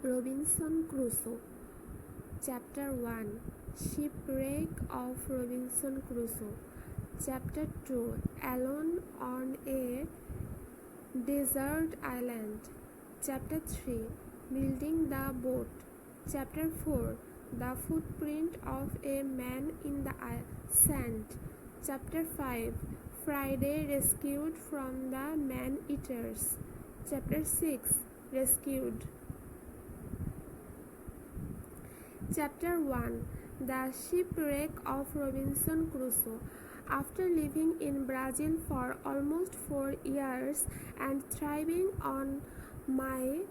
Robinson Crusoe. Chapter 1. Shipwreck of Robinson Crusoe. Chapter 2. Alone on a desert island. Chapter 3. Building the boat. Chapter 4. The footprint of a man in the sand. Chapter 5. Friday rescued from the man-eaters. Chapter 6. Rescued. Chapter 1. The Shipwreck of Robinson Crusoe. After living in Brazil for almost 4 years and thriving on my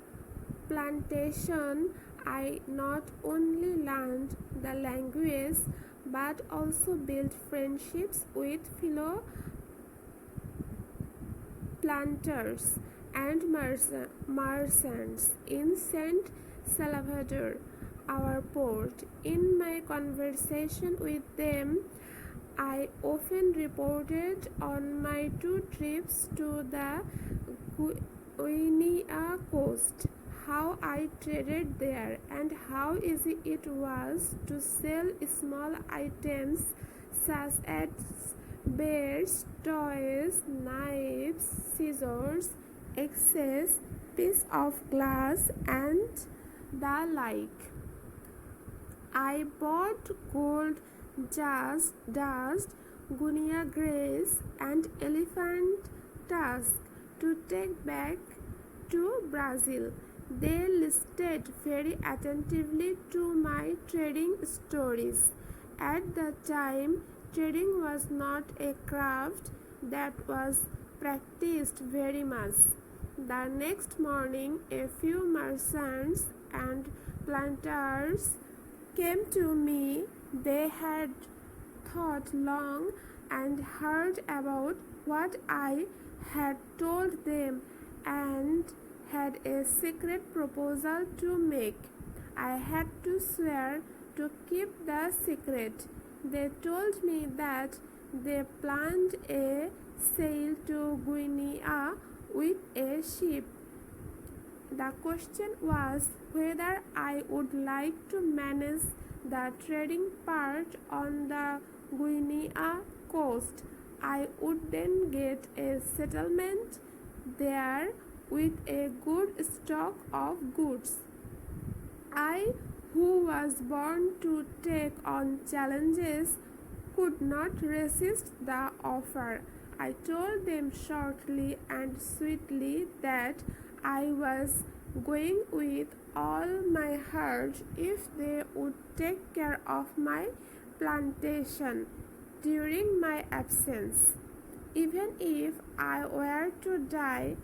plantation, I not only learned the language but also built friendships with fellow planters and merchants in St. Salvador, our port. In my conversation with them, I often reported on my 2 trips to the Guinea coast, how I traded there, and how easy it was to sell small items such as bears, toys, knives, scissors, excess piece of glass, and the like. I bought gold dust, guinea grass, and elephant tusk to take back to Brazil. They listened very attentively to my trading stories. At the time, trading was not a craft that was practiced very much. The next morning, a few merchants and planters came to me. They had thought long and hard about what I had told them and had a secret proposal to make. I had to swear to keep the secret. They told me that they planned a sail to Guinea with a ship. The question was whether I would like to manage the trading part on the Guinea coast. I would then get a settlement there with a good stock of goods. I, who was born to take on challenges, could not resist the offer. I told them shortly and sweetly that I was going with all my heart if they would take care of my plantation during my absence. Even if I were to die,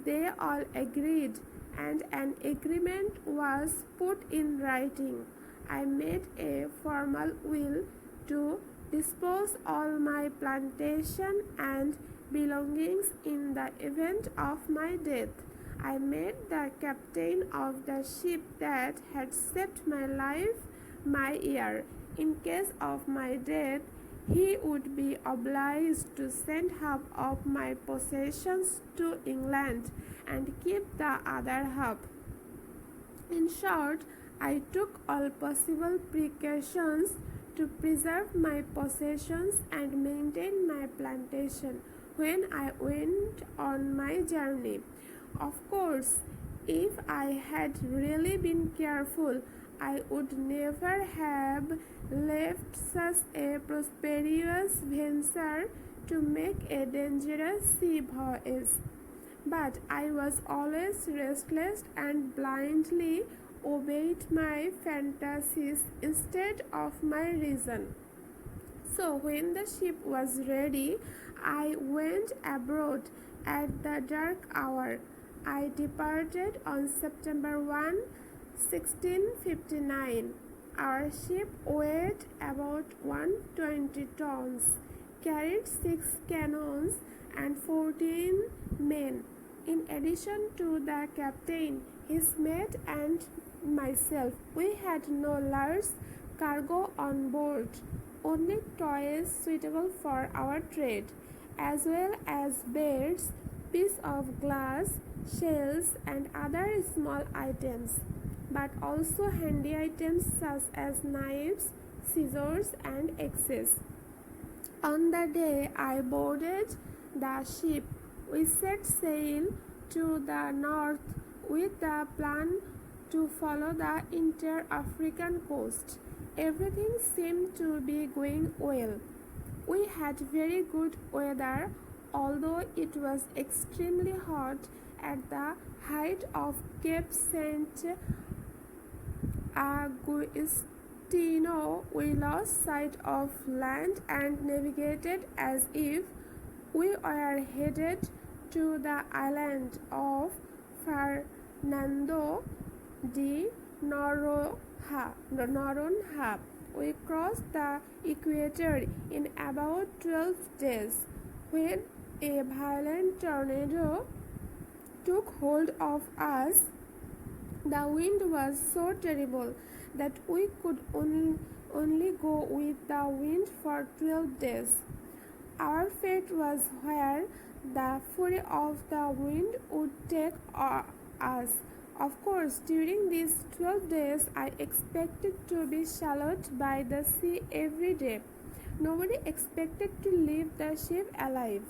they all agreed, and an agreement was put in writing. I made a formal will to dispose all my plantation and belongings in the event of my death. I made the captain of the ship that had saved my life my heir. In case of my death, he would be obliged to send half of my possessions to England and keep the other half. In short, I took all possible precautions to preserve my possessions and maintain my plantation when I went on my journey. Of course, if I had really been careful, I would never have left such a prosperous venture to make a dangerous sea voyage. But I was always restless and blindly obeyed my fantasies instead of my reason. So when the ship was ready, I went abroad at the dark hour. I departed on September 1, 1659. Our ship weighed about 120 tons, carried 6 cannons and 14 men. In addition to the captain, his mate, and myself, we had no large cargo on board, only toys suitable for our trade, as well as beds, pieces of glass, shells, and other small items. but also handy items such as knives, scissors, and axes. On the day I boarded the ship, we set sail to the north with the plan to follow the inter-African coast. Everything seemed to be going well. We had very good weather, although it was extremely hot at the height of Cape Saint Agustino. We lost sight of land and navigated as if we were headed to the island of Fernando de Noronha. We crossed the equator in about 12 days when a violent tornado took hold of us. The wind was so terrible that we could only go with the wind for 12 days. Our fate was where the fury of the wind would take us. Of course, during these 12 days, I expected to be swallowed by the sea every day. Nobody expected to leave the ship alive.